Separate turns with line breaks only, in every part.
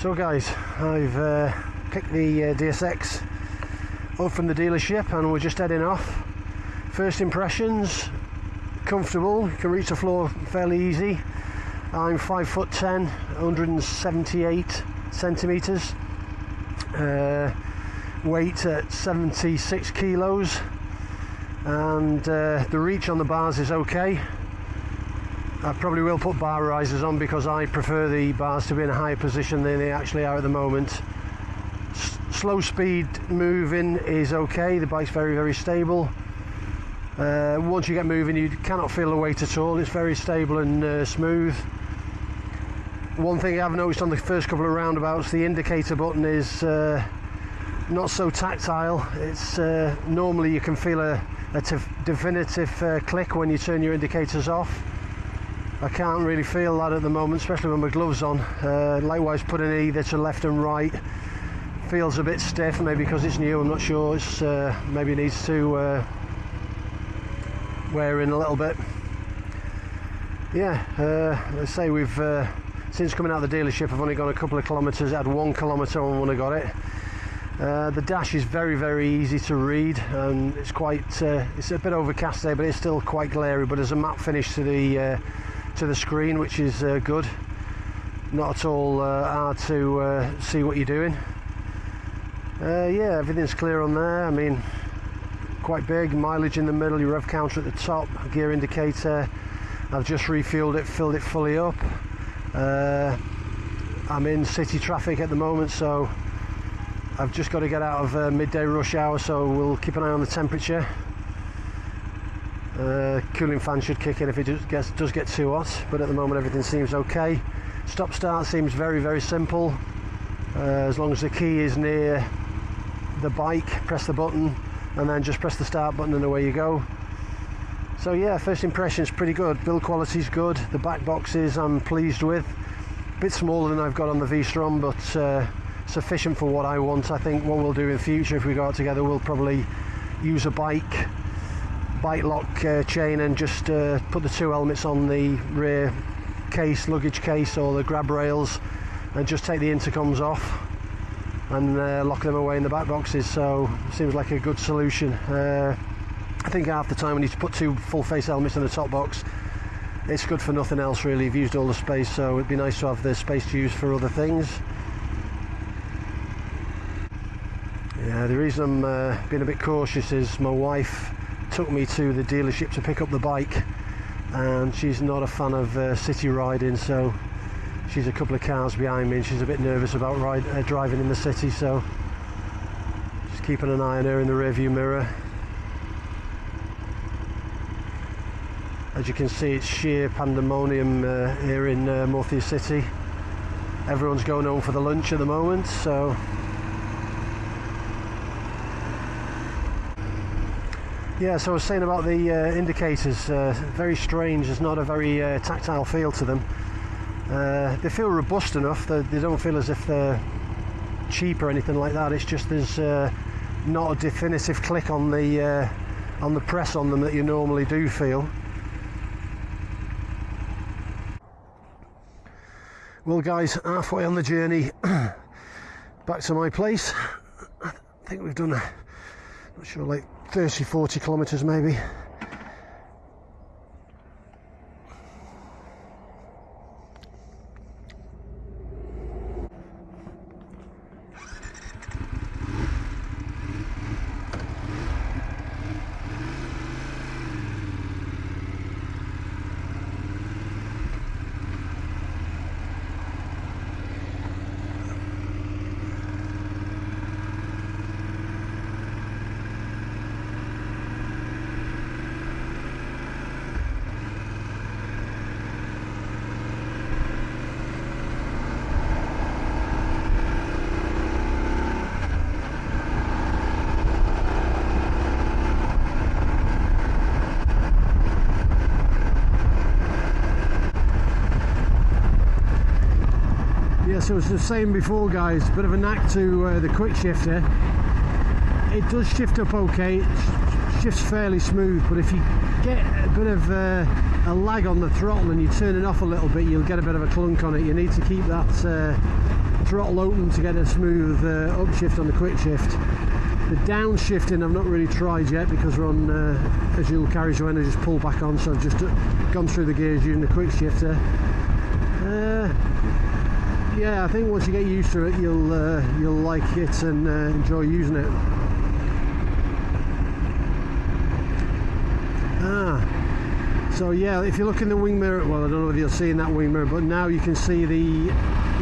So guys, I've picked the DSX up from the dealership and we're just heading off. First impressions, comfortable, you can reach the floor fairly easy. I'm 5'10", 178 centimeters, weight at 76 kilos, and the reach on the bars is okay. I probably will put bar risers on because I prefer the bars to be in a higher position than they actually are at the moment. Slow speed moving is okay, the bike's very stable. Once you get moving you cannot feel the weight at all, it's very stable and smooth. One thing I've noticed on the first couple of roundabouts, the indicator button is not so tactile. It's normally you can feel a definitive click when you turn your indicators off. I can't really feel that at the moment, especially with my gloves on. Likewise, putting either to left and right feels a bit stiff, maybe because it's new, I'm not sure. It's maybe it needs to wear in a little bit. Yeah, let's say we've since coming out of the dealership I've only gone a couple of kilometres. I had 1 kilometre on when I got it. The dash is very easy to read, and it's quite it's a bit overcast there, but it's still quite glary, but there's a matte finish to the screen, which is good. Not at all hard to see what you're doing. Yeah, everything's clear on there. I mean, quite big, mileage in the middle, your rev counter at the top, gear indicator. I've just refueled it, filled it fully up. I'm in city traffic at the moment, so I've just got to get out of midday rush hour, so we'll keep an eye on the temperature. Cooling fan should kick in if it does get too hot, but at the moment everything seems okay. Stop start seems very simple. As long as the key is near the bike, press the button and then just press the start button and away you go. So yeah, first impression's pretty good. Build quality's good. The back boxes I'm pleased with. A bit smaller than I've got on the V-Strom, but sufficient for what I want. I think what we'll do in future if we go out together, we'll probably use a bike lock chain and just put the 2 helmets on the rear case, luggage case, or the grab rails, and just take the intercoms off and lock them away in the back boxes. So it seems like a good solution. I think half the time we need to put 2 full face helmets in the top box. It's good for nothing else really. You've used all the space, so it'd be nice to have the space to use for other things. Yeah, the reason I'm being a bit cautious is my wife took me to the dealership to pick up the bike, and she's not a fan of city riding, so she's a couple of cars behind me and she's a bit nervous about driving in the city, so just keeping an eye on her in the rearview mirror. As you can see, it's sheer pandemonium here in Morpheus City. Everyone's going home for the lunch at the moment, so yeah, so I was saying about the indicators, very strange. There's not a very tactile feel to them. They feel robust enough, they don't feel as if they're cheap or anything like that. It's just there's not a definitive click on the press on them that you normally do feel. Well guys, halfway on the journey back to my place. I think we've done, not sure, like 30-40 kilometres maybe. So as I was saying before guys, a bit of a knack to the quick shifter. It does shift up okay, it shifts fairly smooth, but if you get a bit of a lag on the throttle and you turn it off a little bit, you'll get a bit of a clunk on it. You need to keep that throttle open to get a smooth upshift on the quick shift. The downshifting I've not really tried yet because we're on a dual carriage when I just pull back on, so I've just gone through the gears using the quick shifter. Yeah, I think once you get used to it, you'll like it and enjoy using it. So yeah, if you look in the wing mirror, well, I don't know if you'll see in that wing mirror, but now you can see the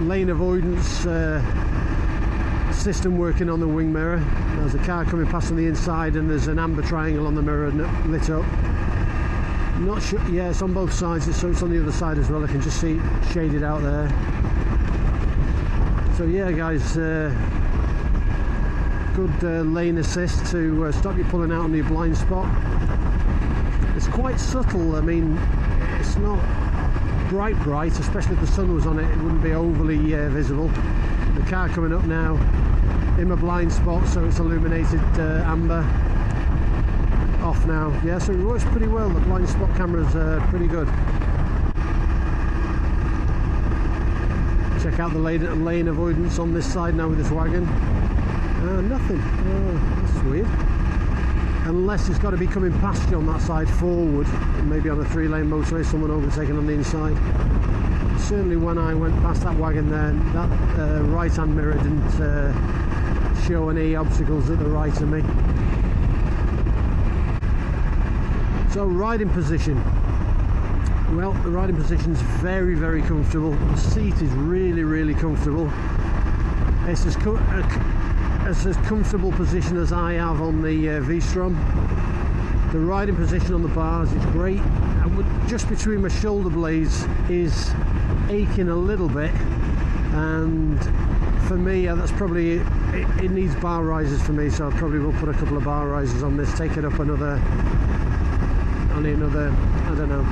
lane avoidance system working on the wing mirror. There's a car coming past on the inside and there's an amber triangle on the mirror lit up. Not sure, yeah, it's on both sides, so it's on the other side as well. I can just see it shaded out there. So yeah guys, good lane assist to stop you pulling out on your blind spot. It's quite subtle. I mean, it's not bright, especially if the sun was on it, it wouldn't be overly visible. The car coming up now in my blind spot, so it's illuminated amber. Off now. Yeah, so it works pretty well. The blind spot camera's pretty good. Check out the lane avoidance on this side now with this wagon. Nothing. Oh, that's weird. Unless it's got to be coming past you on that side forward, maybe on a 3-lane motorway, someone overtaking on the inside. Certainly when I went past that wagon there, that right hand mirror didn't show any obstacles at the right of me. So riding position. Well, the riding position is very, very comfortable. The seat is really, really comfortable. It's as comfortable position as I have on the V-Strom. The riding position on the bars is great. Just between my shoulder blades is aching a little bit, and for me that's probably it needs bar risers for me, so I probably will put a couple of bar risers on this, take it up only another, I don't know,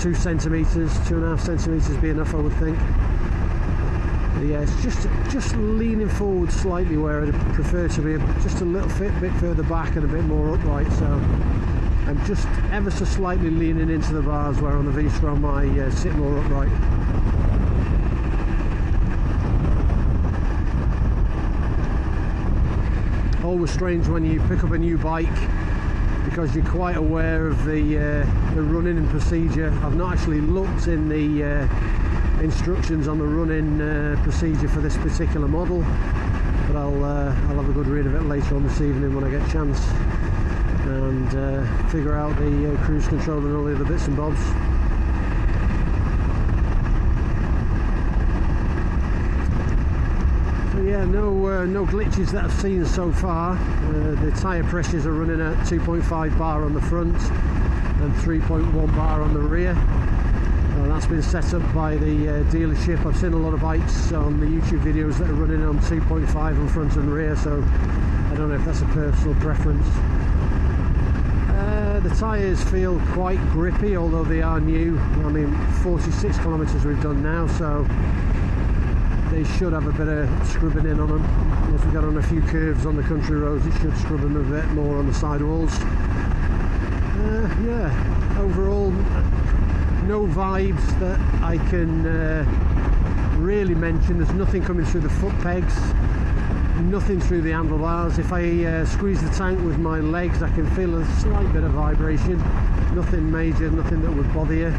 2 centimeters, 2.5 centimeters be enough, I would think. Yeah, it's just leaning forward slightly where I'd prefer to be just a little bit further back and a bit more upright, so I'm just ever so slightly leaning into the bars, where on the V-Strom I sit more upright. Always strange when you pick up a new bike because you're quite aware of the running and procedure. I've not actually looked in the instructions on the running procedure for this particular model, but I'll have a good read of it later on this evening when I get a chance, and figure out the cruise control and all the other bits and bobs. So yeah, no glitches that I've seen so far. The tyre pressures are running at 2.5 bar on the front and 3.1 bar on the rear. That's been set up by the dealership. I've seen a lot of bikes on the YouTube videos that are running on 2.5 on front and rear, so I don't know if that's a personal preference. The tyres feel quite grippy, although they are new. I mean, 46 kilometres we've done now, so they should have a bit of scrubbing in on them. Once we got on a few curves on the country roads, it should scrub them a bit more on the sidewalls. Yeah, overall, no vibes that I can really mention. There's nothing coming through the foot pegs, nothing through the handlebars. If I squeeze the tank with my legs, I can feel a slight bit of vibration. Nothing major, nothing that would bother you.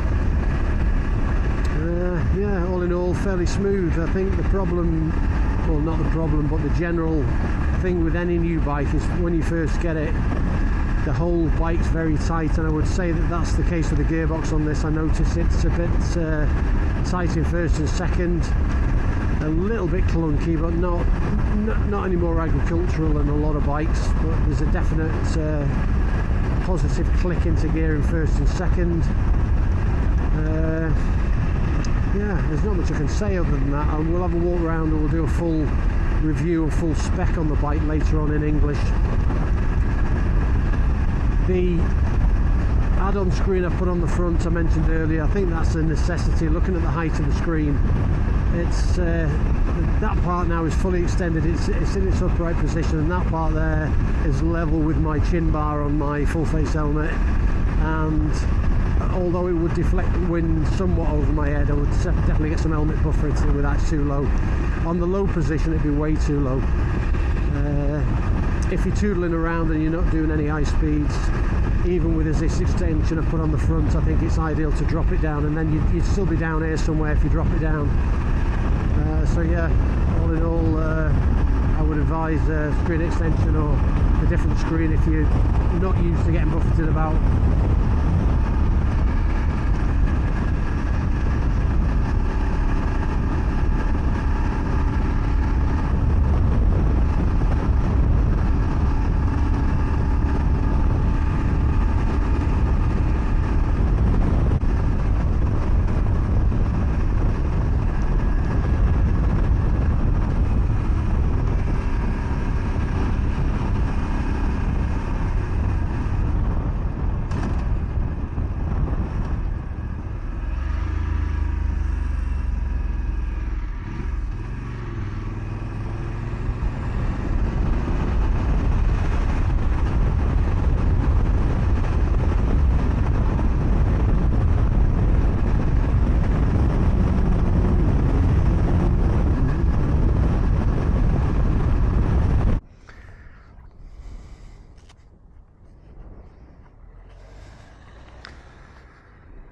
Yeah, all in all, fairly smooth. I think the problem, well, not the problem, but the general thing with any new bike is when you first get it, the whole bike's very tight, and I would say that that's the case with the gearbox on this. I notice it's a bit tight in first and second, a little bit clunky, but not any more agricultural than a lot of bikes, but there's a definite positive click into gear in first and second. Yeah, there's not much I can say other than that. We'll have a walk around and we'll do a full review and full spec on the bike later on in English. The add-on screen I put on the front I mentioned earlier, I think that's a necessity. Looking at the height of the screen, it's that part now is fully extended, it's in its upright position, and that part there is level with my chin bar on my full face helmet. and although it would deflect the wind somewhat over my head, I would definitely get some helmet buffer into it without it's too low. On the low position it'd be way too low. If you're tootling around and you're not doing any high speeds, even with this extension I've put on the front, I think it's ideal to drop it down, and then you'd still be down here somewhere if you drop it down. So yeah, all in all, I would advise a screen extension or a different screen if you're not used to getting buffeted about.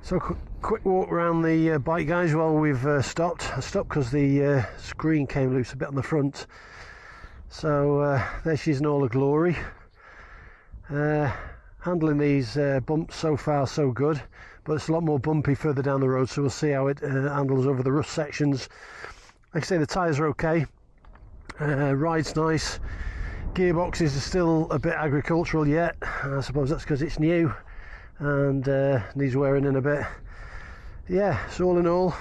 So quick walk around the bike, guys, while we've stopped. I stopped because the screen came loose a bit on the front. So there she is in all her glory. Handling these bumps so far so good, but it's a lot more bumpy further down the road, so we'll see how it handles over the rough sections. Like I say, the tyres are okay, ride's nice. Gearboxes are still a bit agricultural yet. I suppose that's because it's new and needs wearing in a bit. Yeah, so all in all,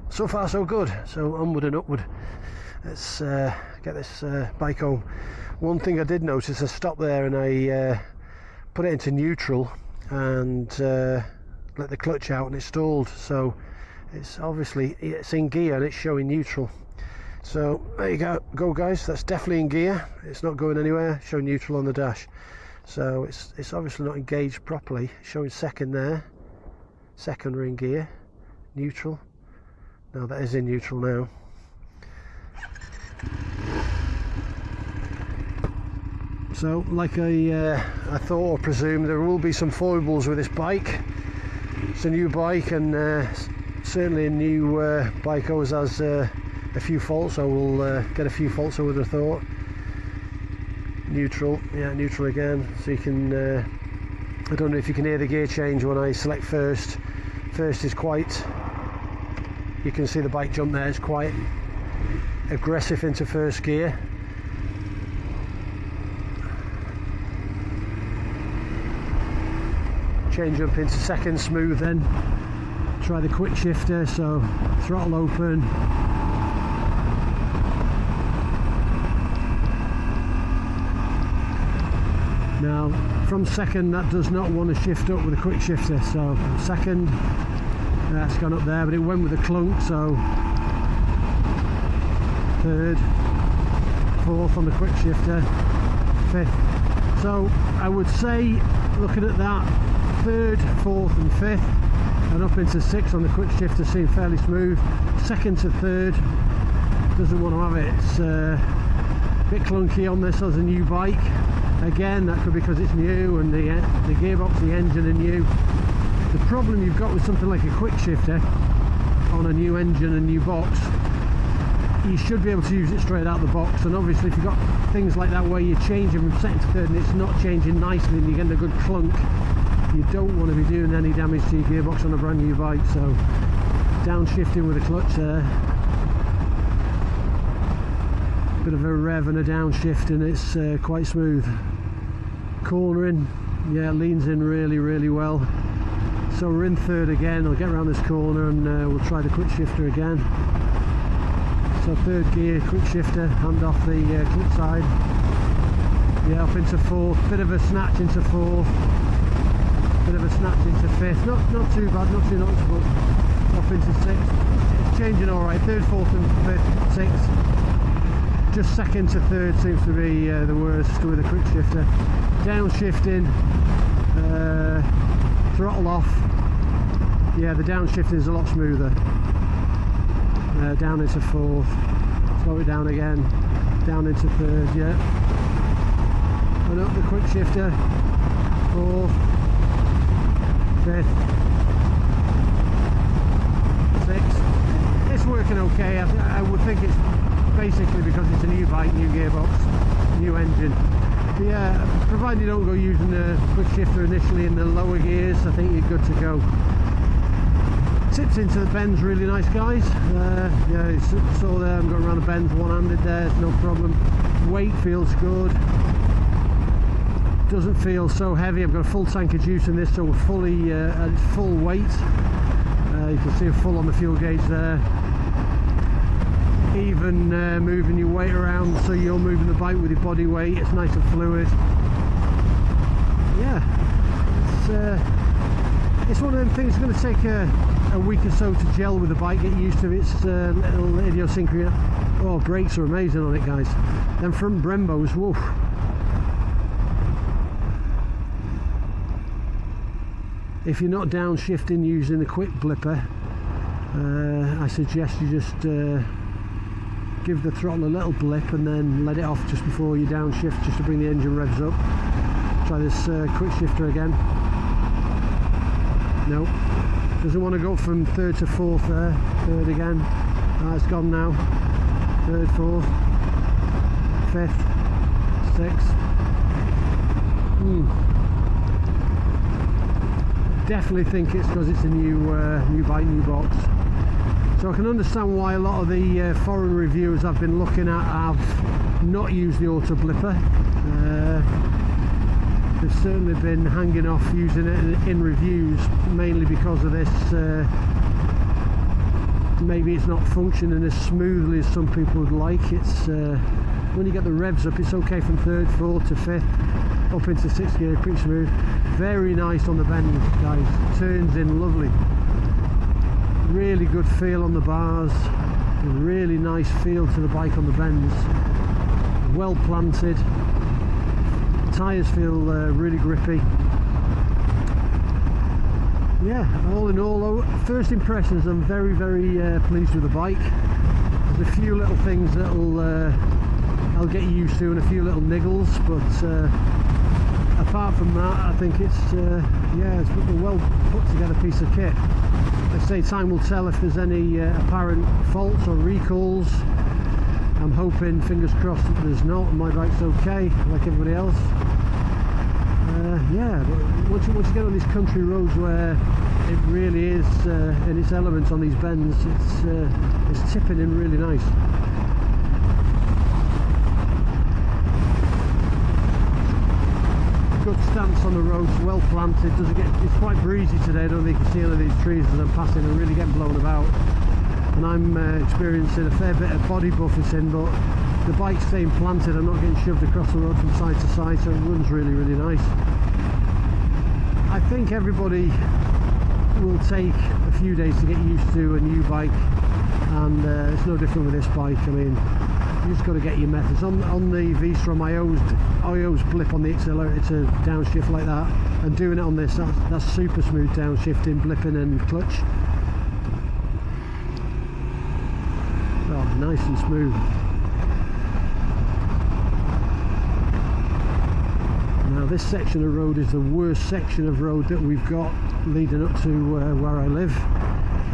so far so good. So onward and upward. Let's get this bike home. One thing I did notice, I stopped there and I put it into neutral and let the clutch out, and it stalled. So it's obviously, it's in gear and it's showing neutral. So there you go guys, that's definitely in gear. It's not going anywhere, showing neutral on the dash. So it's obviously not engaged properly. It's showing second there. Second we're in gear. Neutral. No, that is in neutral now. So like I thought or presumed, there will be some foibles with this bike. It's a new bike, and certainly a new bike always has a few faults. I will get a few faults, I would have thought. Neutral, yeah, neutral again. So you can, I don't know if you can hear the gear change when I select first. First is quite, you can see the bike jump there, it's quite aggressive into first gear. Change up into second, smooth then. Try the quick shifter, so throttle open. Now from second, that does not want to shift up with a quick shifter, so second, that's gone up there, but it went with a clunk, so third, fourth on the quick shifter, fifth. So I would say, looking at that, third, fourth and fifth, and up into sixth on the quick shifter seem fairly smooth. Second to third doesn't want to have it. It's a bit clunky on this as a new bike. Again, that could be because it's new and the gearbox, the engine are new. The problem you've got with something like a quick shifter on a new engine and new box, you should be able to use it straight out the box. And obviously if you've got things like that where you're changing from second to third and it's not changing nicely and you're getting a good clunk, you don't want to be doing any damage to your gearbox on a brand new bike. So downshifting with a clutch there, bit of a rev and a downshift, and it's quite smooth. Cornering, yeah, it leans in really well. So we're in third again. I'll get around this corner and we'll try the quick shifter again. So third gear, quick shifter, hand off the clip side. Yeah, up into fourth, bit of a snatch into fourth, bit of a snatch into fifth. Not too bad, not too noticeable. Up into sixth. It's changing all right. Third, fourth, and fifth, sixth. Just second to third seems to be the worst with a quick shifter. Downshifting, throttle off, yeah, the downshifting is a lot smoother. Down into fourth, slow it down again, down into third, yeah. And up the quick shifter, fourth, fifth, sixth. It's working okay. I would think it's basically because it's a new bike, new gearbox, new engine. But yeah, provided you don't go using the quick shifter initially in the lower gears, I think you're good to go. Tips into the bends really nice, guys. Yeah, you saw there I'm going around the bends one-handed there, it's no problem. Weight feels good. Doesn't feel so heavy. I've got a full tank of juice in this, so we're fully at full weight. You can see a full on the fuel gauge there. Even moving your weight around, so you're moving the bike with your body weight. It's nice and fluid. Yeah, it's one of them things. It's going to take a week or so to gel with the bike, get used to its little idiosyncrasy. Oh, brakes are amazing on it, guys. Them front Brembos, woof. If you're not downshifting using the quick blipper, I suggest you just give the throttle a little blip and then let it off just before you downshift, just to bring the engine revs up. Try this quick shifter again. No, doesn't want to go from third to fourth there. Third again. It's gone now. Third, fourth, fifth, sixth. Definitely think it's because it's a new bike, new box. So I can understand why a lot of the foreign reviewers I've been looking at have not used the auto blipper. They've certainly been hanging off using it in reviews, mainly because of this. Maybe it's not functioning as smoothly as some people would like. It's when you get the revs up, it's okay from third, fourth to fifth, up into sixth gear, pretty smooth. Very nice on the bend, guys. Turns in lovely. Really good feel on the bars. A really nice feel to the bike on the bends. Well planted. Tyres feel really grippy. Yeah, all in all, first impressions, I'm very pleased with the bike. There's a few little things that'll I'll get used to, and a few little niggles, but apart from that, I think it's yeah, it's a well put together piece of kit. Let's say time will tell if there's any apparent faults or recalls. I'm hoping, fingers crossed, that there's not, and my bike's okay, like everybody else. Yeah, but once you get on these country roads where it really is in its elements on these bends, it's tipping in really nice. Good stance on the roads, well planted. It's quite breezy today. I don't think you can see any of these trees as I'm passing. They're really getting blown about, and I'm experiencing a fair bit of body buffeting, but the bike's staying planted. I'm not getting shoved across the road from side to side, so it runs really nice. I think everybody will take a few days to get used to a new bike, and it's no different with this bike. I mean, you just got to get your methods. On the V-Strom, I always blip on the accelerator to downshift like that, and doing it on this, that's super smooth downshifting, blipping and clutch. Oh, nice and smooth. Now this section of road is the worst section of road that we've got leading up to where I live,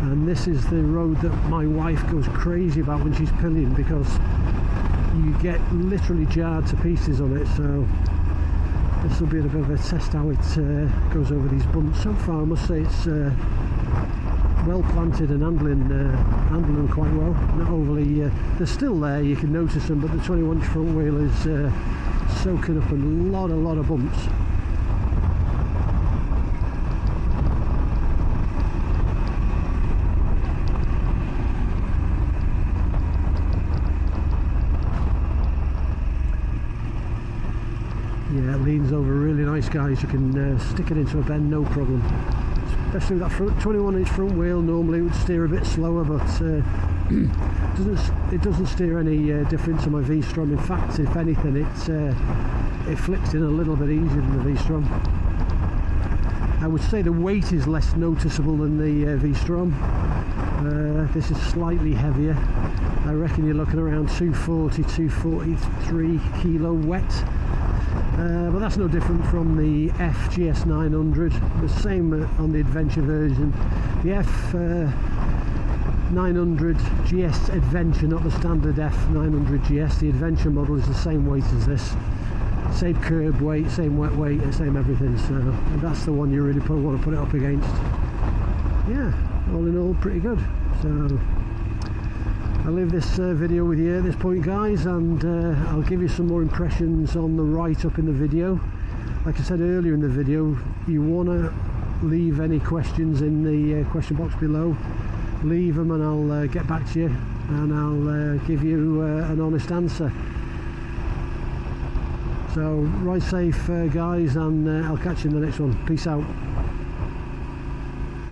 and this is the road that my wife goes crazy about when she's pillion, because you get literally jarred to pieces on it. So this will be a bit of a test how it goes over these bumps. So far I must say it's well planted and handling them quite well. Not overly, they're still there, you can notice them, but the 21-inch front wheel is soaking up a lot of bumps. Yeah, it leans over really nice, guys. You can stick it into a bend, no problem. Especially with that 21-inch front wheel. Normally it would steer a bit slower, but it doesn't steer any different to my V-Strom. In fact, if anything, it flicks in a little bit easier than the V-Strom. I would say the weight is less noticeable than the V-Strom. This is slightly heavier. I reckon you're looking around 240, 243 kilo wet. But that's no different from the F GS900. The same on the Adventure version. The F900 GS Adventure, not the standard F900 GS. The Adventure model is the same weight as this. Same curb weight, same wet weight, same everything. So that's the one you really want to put it up against. Yeah, all in all, pretty good. So I'll leave this video with you at this point, guys, and I'll give you some more impressions on the write-up in the video. Like I said earlier in the video, you want to leave any questions in the question box below. Leave them and I'll get back to you, and I'll give you an honest answer. So ride safe, guys, and I'll catch you in the next one. Peace out.